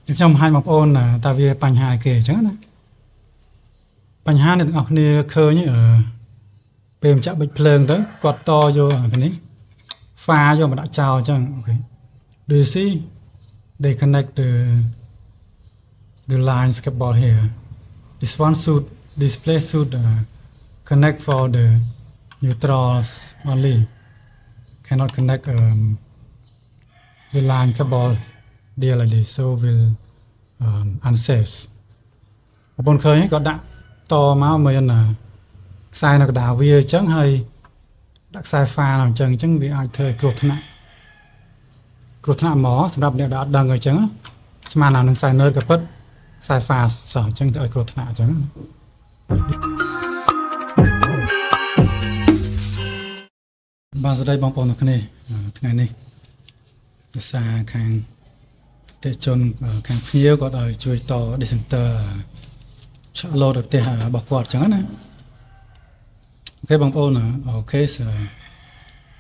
trong hai bóng ôn là ta về bánh hai kể chứ nè bánh hai này ngọc nia khơi như ở bềm chạm bịch phèn tới quạt to vô ở cái này pha vô mà đã trào chẳng okay. Do you see they connect the lines cable here. This one should display should connect for the neutrals only. Cannot connect the line cable there like this, so will unsafe. Bồn khơi có đã to máu mới là sai nó đào vía chẳng hay đặc sai pha làm chẳng chẳng bị ai thời cột nặng mỏสำหรับđã đằng rồi chẳng mà nàoនឹងsai nơi gặp bất sai pha sở chẳng thời cột nặng chẳng bao giờ đây bóng bóng được này ngày này xa khang để chôn khang phía có đời chui to để sừng tơ chợ lô được tiền bọc quạt chẳng này. Okay, bóng bóng là okay, so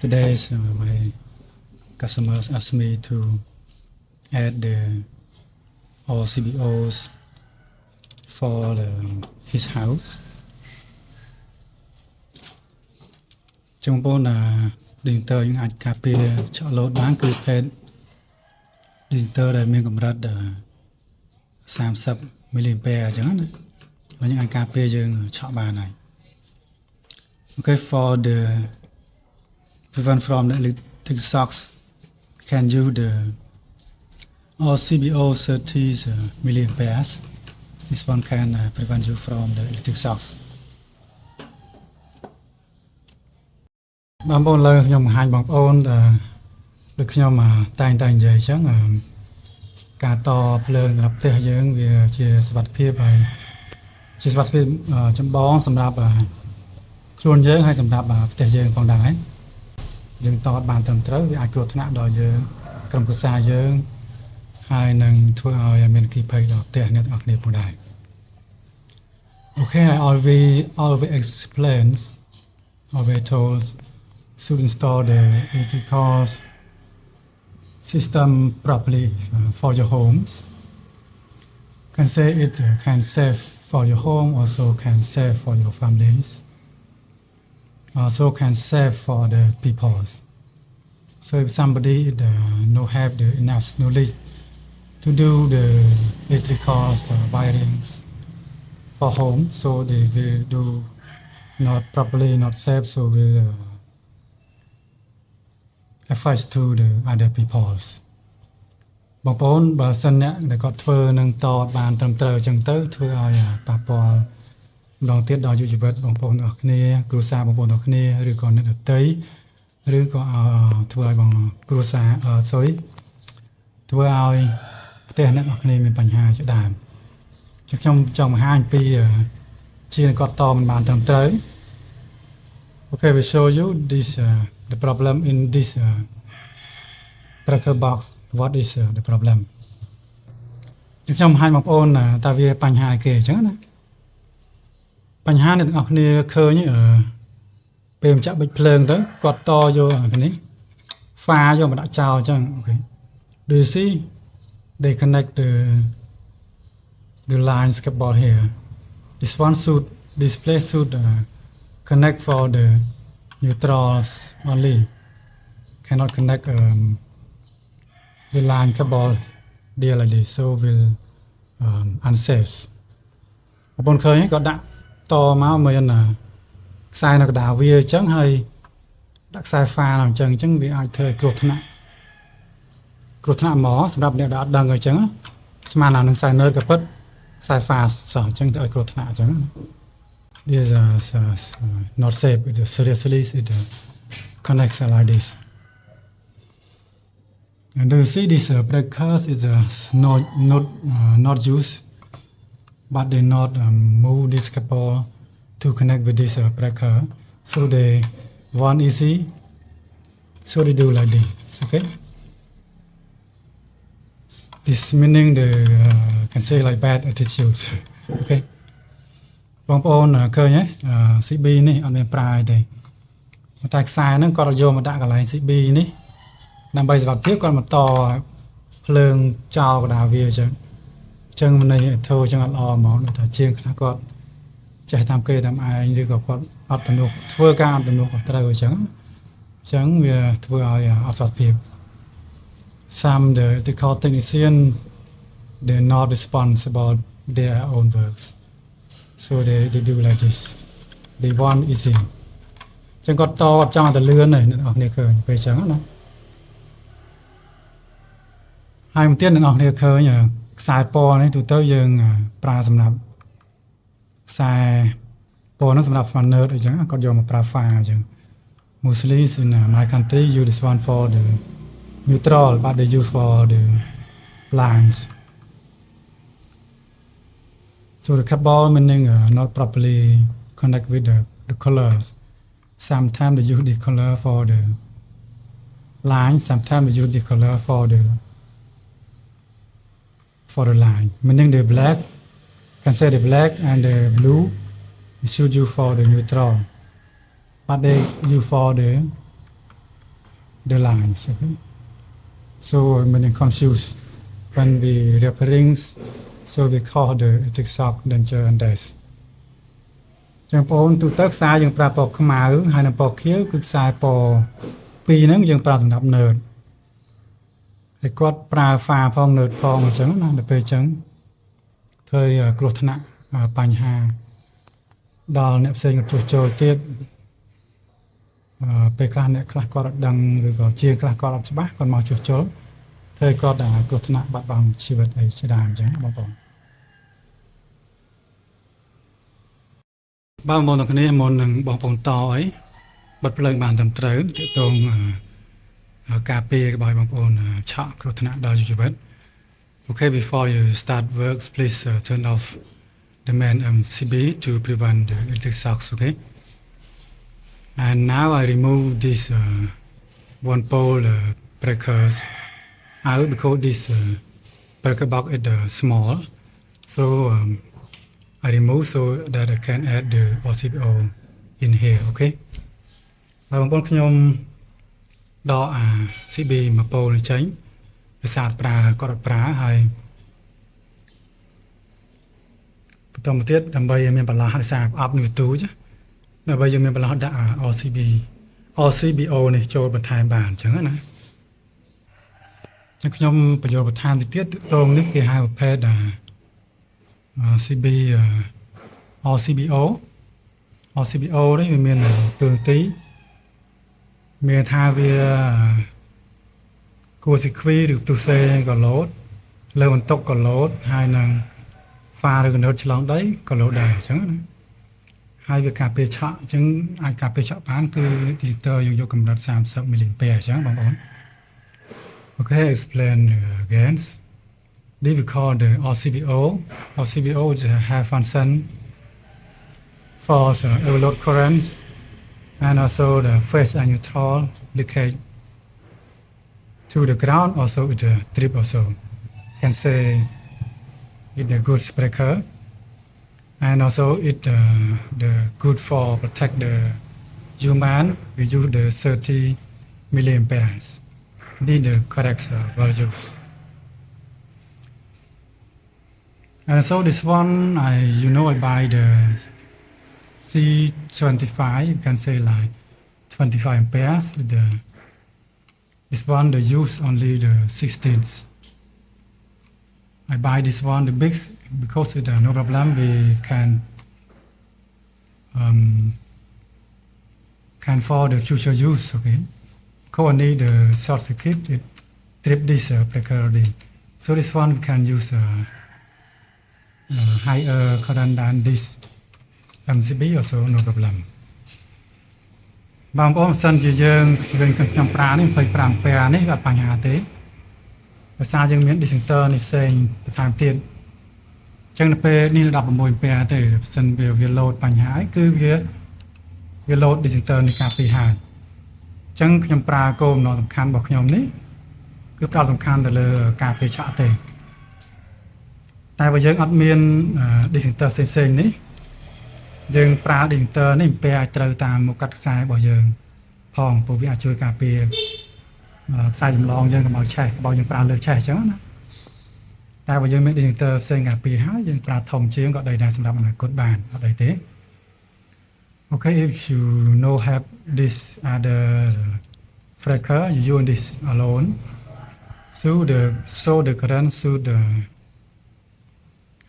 today my customers asked me to add the RCBOs for his house. Trong bóng là điện tơ những ảnh cà phê chợ lô bán cứ phê điện tơ đây mình cũng rất là 30 mAh chẳng này là những ảnh cà phê dương chợ bà này. Okay, for the prevent from the electric shocks, can use the RCBO 30 milliamperes. This one can prevent you from the electric shocks. Bám bồn lời nhom hai bóng ôn được nhom mà tay dày chẳng cả to phơi lập thể dưỡng về chia sẻ phê bài chia sẻ phê chấm bón sầm đạp luôn dưỡng hay sầm đạp thể dưỡng còn đái dưỡng to bàn tầm tới vì ai cột nặng đòi dưỡng cầm cửa xa dưỡng hai nâng thua ở miền kỳ phơi đỏ thể net ở nệp còn đái. Okay, I always explains always told should install the electrical system properly for your homes. Can say it can save for your home, also can save for your families, also can save for the people. So if somebody no have the enough knowledge to do the electrical wirings for home, so they will do not properly, not safe, so will affect to the other peoples. Bóng bóng bà sân nè để có thơ nâng to bàn tầm tờ chẳng tới thơ ai bà bò đồng tiết đòi dụ chỉ vật bóng bóng ở kia cửu xa bóng bóng ở kia rồi còn được tới rồi có thơ ai bằng cửu xa sorry thơ ai tên nè ở kia mình bánh hai chỗ đàm chắc trong 2 anh pi chia có to mình bàn tầm tới. Okay, we show you this the problem in this breaker box. What is the problem? Trong hai bóng ôn là ta về bánh hai kể chứ nè bánh hai này ngọc nia khơi như ở bềm chạm bịch phèn tới quạt to vô ở cái này pha vô mà đã trào chẳng okay. Do you see they connect the lines cable here. This one should display should connect for the neutrals only. Cannot connect the line cable there like this, so will unsafe. Bồn khơi có đã to máu mới là sai nó đào vía chẳng hay đặc sai pha làm chẳng chẳng bị ai thời cột nặng mỏสำหรับđã đằng rồi chẳng mà nàoនឹងsai nơi gặp bất sai pha sở chẳng thời cột nặng chẳng. This is not safe. It seriously it connects like this. And do you see this breakers is not used, but they not move this cable to connect with this breaker. So they want easy. So they do like this. Okay. This meaning they can say like bad attitude. Okay. Bóng bóng khơi nhé CB này ở bên prai đây mà tại sai nó còn vô mà đã cả lại CB này nằm bây giờ tiếp còn một to phơi trào đào vía chứ ចឹងមិនន័យធ្វើចឹងអត់ល្អហ្មងតែជាងខ្លះគាត់ចេះតាមគេតាមឯងឬក៏គាត់អត់ទំនួលធ្វើការអត់ទំនួលខុសត្រូវអញ្ចឹងវាធ្វើឲ្យអត់សុខភាព Some the ethical technician they're not responsible their own works so they do like this they want easy ចឹងគាត់តអត់ចង់តែលឿនទេអ្នកនរគ្នាឃើញពេលចឹងណាហើយមួយទៀតអ្នកនរគ្នាឃើញខ្សែពណ៌នេះទូទៅយើងប្រើសម្រាប់ខ្សែពណ៌នោះសម្រាប់ nerd អញ្ចឹងគាត់យកមកប្រើ file អញ្ចឹង mostly in my country use this one for the neutral but they use for the lines so the cable meaning not properly connect with the colors sometimes they use the color for the line sometimes they use the color for the line meaning the black can say the black and the blue is used for the neutral but they use for the lines okay so meaning confused when we repairing so we call the electric shock danger and death ចឹងបងប្អូនទូទៅខ្សែយើងប្រើពណ៌ខ្មៅហើយនិងពណ៌ខៀវគឺខ្សែពណ៌ពីរហ្នឹងយើងប្រើសម្រាប់ nerd ហើយគាត់ប្រើ file ផង nerd ផងអញ្ចឹងណាដល់ពេលអញ្ចឹងធ្វើគ្រោះថ្នាក់បញ្ហាដល់អ្នកផ្សេងក៏ជួសជុលទៀតពេលខ្លះអ្នកខ្លះគាត់អត់ដឹងឬក៏ជាខ្លះគាត់អត់ច្បាស់គាត់មកជួសជុលធ្វើឲ្យគាត់គ្រោះថ្នាក់បាត់បង់ជីវិតអីជាដើមអញ្ចឹងបងប្អូនបងប្អូនទាំងគ្នាមុននឹងបងប្អូនតអីបិទភ្លើងបានត្រឹមត្រូវទាក់ទងការពារកុំឲ្យបងប្អូនឆក់គ្រោះថ្នាក់ដល់ជីវិត Okay, before you start works, please turn off the main MCB to prevent the electric shocks, okay? And now I remove this one pole breakers out because this breaker box is small. So I remove so that I can add the RCBO in here, okay? បងប្អូនខ្ញុំដកCB មួយពូលនេះចេញដោយសារប្រើគាត់អត់ប្រើហើយបន្តមកទៀតដើម្បីឲ្យមានបន្លាស់ដោយសារអប់នឹងទូចដើម្បីយើងមានបន្លាស់ដាក់ RCBO នេះចូលបន្ថែមបានអញ្ចឹងណាចឹងខ្ញុំបញ្យល់បន្ថែមតិចទៀតតងនេះគេហៅប្រភេទCB RCBO នេះវាមានទូនាទីមានថាវាគួរស៊ីខ្វីឬទូសេក៏លោតលើបន្ទុកក៏លោតហើយនឹង pha ឬកណូតឆ្លងដីក៏លោតដែរអញ្ចឹងណាហើយវាការពារឆក់អញ្ចឹងអាចការពារឆក់បានគឺ digital យើងយកកម្រិត30 mA អញ្ចឹងបងប្អូន Okay explain again this we call the RCBO is a have function for overload currents and also the phase and neutral leakage to the ground also with the trip also can say it's a good breaker and also it the good for protect the human we use the 30 milliamperes need the correct values and so this one I buy the C25 you can say like 25 amperes this one they use only the 16th I buy this one the big because it no problem we can for the future use okay only the short circuit it trip this breaker already so this one we can use higher current than this MCB also no problem បងប្អូនសិនជាយើងឃើញខ្ញុំប្រើនេះ25 ampere នេះវាអត់បញ្ហាទេដោយសារយើងមាន disjunction នេះផ្សេងបន្ថែមទៀតអញ្ចឹងនៅពេលនេះ16 ampere ទេបើសិនវា load បញ្ហាគឺវា load disjunction នេះការពីហើយអញ្ចឹងខ្ញុំប្រើគោលបំណងសំខាន់របស់ខ្ញុំនេះគឺផ្ដោតសំខាន់ទៅលើការពីឆក់ទេតែបើយើងអត់មាន disjunction ផ្សេងៗនេះយើងប្រើ disjunction នេះអំពីអាចត្រូវតាមមុខកាត់ខ្សែរបស់យើងផងព្រោះវាអាចជួយការពារខ្សែចម្លងយើងកុំឲ្យឆេះបើយើងប្រើលើឆេះអញ្ចឹងណា តែបើយើងមាន digital ផ្សេងកាពីហើយយើងប្រើធំជាងក៏ដីដែរសម្រាប់អនាគតបានអត់អីទេ Okay, if you no have this other breaker, you use this alone. So the current should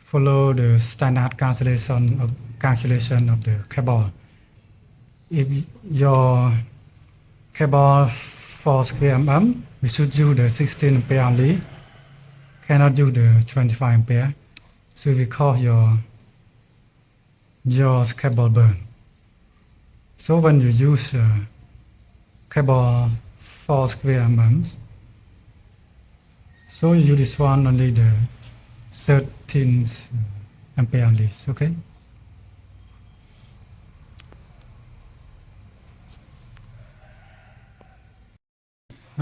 follow the standard calculation of the cable. If your cable 4 square mm, we should use the 16 ampere only. Cannot use the 25 ampere. So we call your cable burn. So when you use cable 4 square mm, so you use this one only the 13 ampere only. Okay.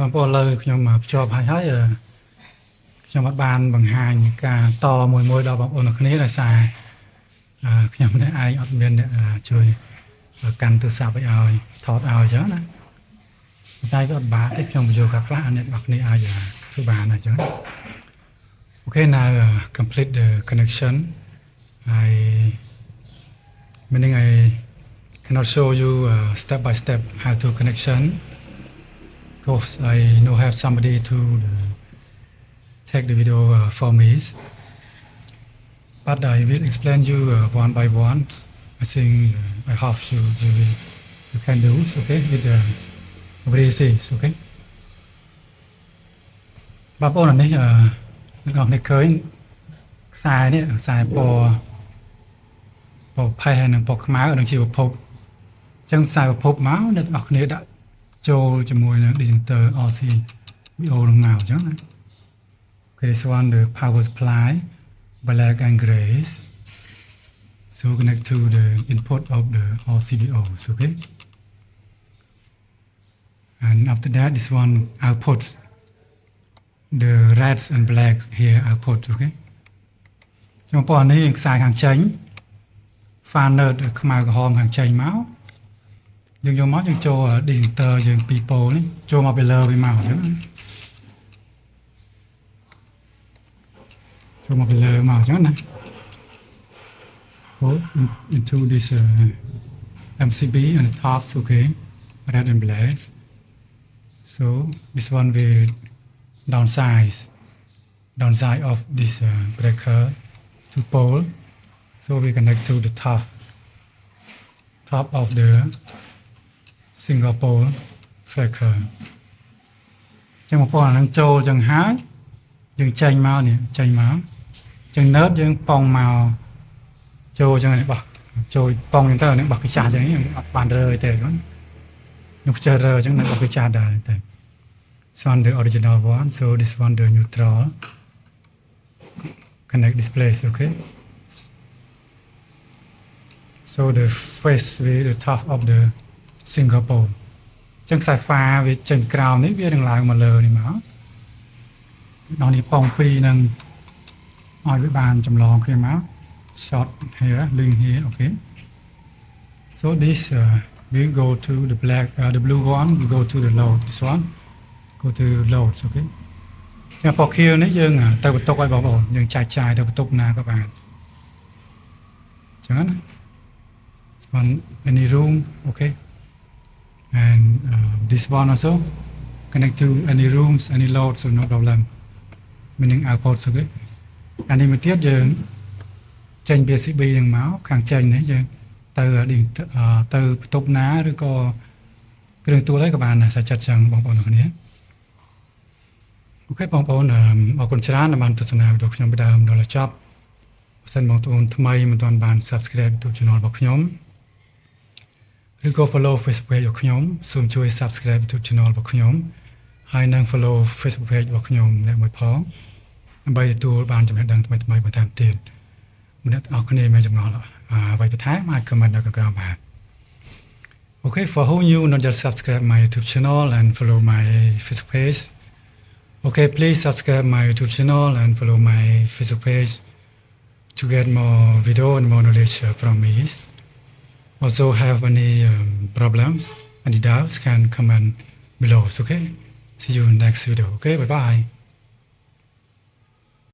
បងប្អូនលើខ្ញុំភ្ជាប់ហើយខ្ញុំអត់បានបង្ហាញការតមួយដល់បងប្អូនទាំងគ្នាដោយសារខ្ញុំម្នាក់ឯងអត់មានអ្នកជួយកាន់ទូរស័ព្ទឲ្យថតឲ្យអញ្ចឹងណាតែក៏អត់បាក់ទេខ្ញុំបញ្ចូលការខ្លះអ្នកទាំងគ្នាអាចធ្វើបានអញ្ចឹង Okay, now complete the connection. Meaning I cannot show you step by step how to connection. Because I no have somebody to take the video for me. But I will explain you one by one. I think I hope you can do it, okay, with the very easy, okay. បងប្អូននេះអ្នកនរគ្នាឃើញខ្សែនេះខ្សែពណ៌ផេះនិងពណ៌ខ្មៅនឹងជាប្រភពអញ្ចឹងខ្សែប្រភពមកអ្នកនរគ្នាដាក់ចូលជាមួយនឹង digital RCBO នឹងមកអញ្ចឹងណា Okay, this one the power supply black and gray. So connect to the input of the RCBO, okay. And after that, this one output. The red and black here output, okay. ចំពោះនេះខ្សែខាងចេញ fan node ខ្មៅក្រហមខាងចេញមកយើងយកមកយើងចូល digital យើងពីរប៉ូលនេះចូលមកពីលើវាមកអញ្ចឹងចូលមកពីលើមកអញ្ចឹងណា Go into this MCB on the top, okay, red and black. So this one will downside of this breaker to pole, so we connect to the top of the single pole breaker. ចឹងបងប្អូនអានឹងចូលចឹងហើយយើងចេញមកនេះចេញមកចឹង node យើងប៉ងមកចូលចឹងនេះបោះចូលប៉ងចឹងទៅនេះបោះគេចាស់ចឹងនេះអត់បានរើទេខ្ញុំចេះរើចឹងនៅបោះគេចាស់ដែរតែ This one the original one, so this one the neutral. Connect this place, okay. So the face with the top of the single pole. ចឹងខ្សែ pha វាចេញក្រោមនេះវានឹងឡើងមកលើនេះមកដល់នេះប៉ងពីរនឹងឲ្យវាបានចម្លងគ្នាមក short here, link here, okay. So this we go to the black, the blue one, we go to the load. This one go to loads, okay. ចាំពណ៌ខៀវនេះយើងទៅបន្ទុកឲ្យបងប្អូនយើងចែកចាយទៅបន្ទុកណាក៏បានចឹងណា This one any room, okay. And this one also connect to any rooms, any loads, so no problem. Meaning outputs, okay. អានេះមួយទៀតយើងចេញ PCB នឹងមកខាងចេញនេះយើងទៅបន្ទប់ណាឬក៏គ្រឿងទួលអីក៏បានដែរសាច់ចិត្តចឹងបងប្អូនទាំងគ្នា អូខេបងប្អូនអរគុណច្រើនដែលបានទស្សនាវីដេអូខ្ញុំពីដើមដល់ចប់បើសិនបងប្អូនថ្មីមិនទាន់បាន Subscribe YouTube Channel របស់ខ្ញុំឬក៏ Follow Facebook Page របស់ខ្ញុំសូមជួយ Subscribe YouTube Channel របស់ខ្ញុំហើយនិង Follow Facebook Page របស់ខ្ញុំអ្នកមួយផងដើម្បីទទួលបានចំណេះដឹងថ្មីៗបន្ថែមទៀតម្នាក់អរគ្នាមានចម្ងល់អ្វីបន្ថែមអាច comment នៅខាងក្រោមបាន Okay, for who new not just subscribe my YouTube channel and follow my Facebook page. Okay, please subscribe my YouTube channel and follow my Facebook page to get more video and more knowledge from me. Also have any problems, any doubts can comment below. Okay, see you in next video. Okay, bye bye.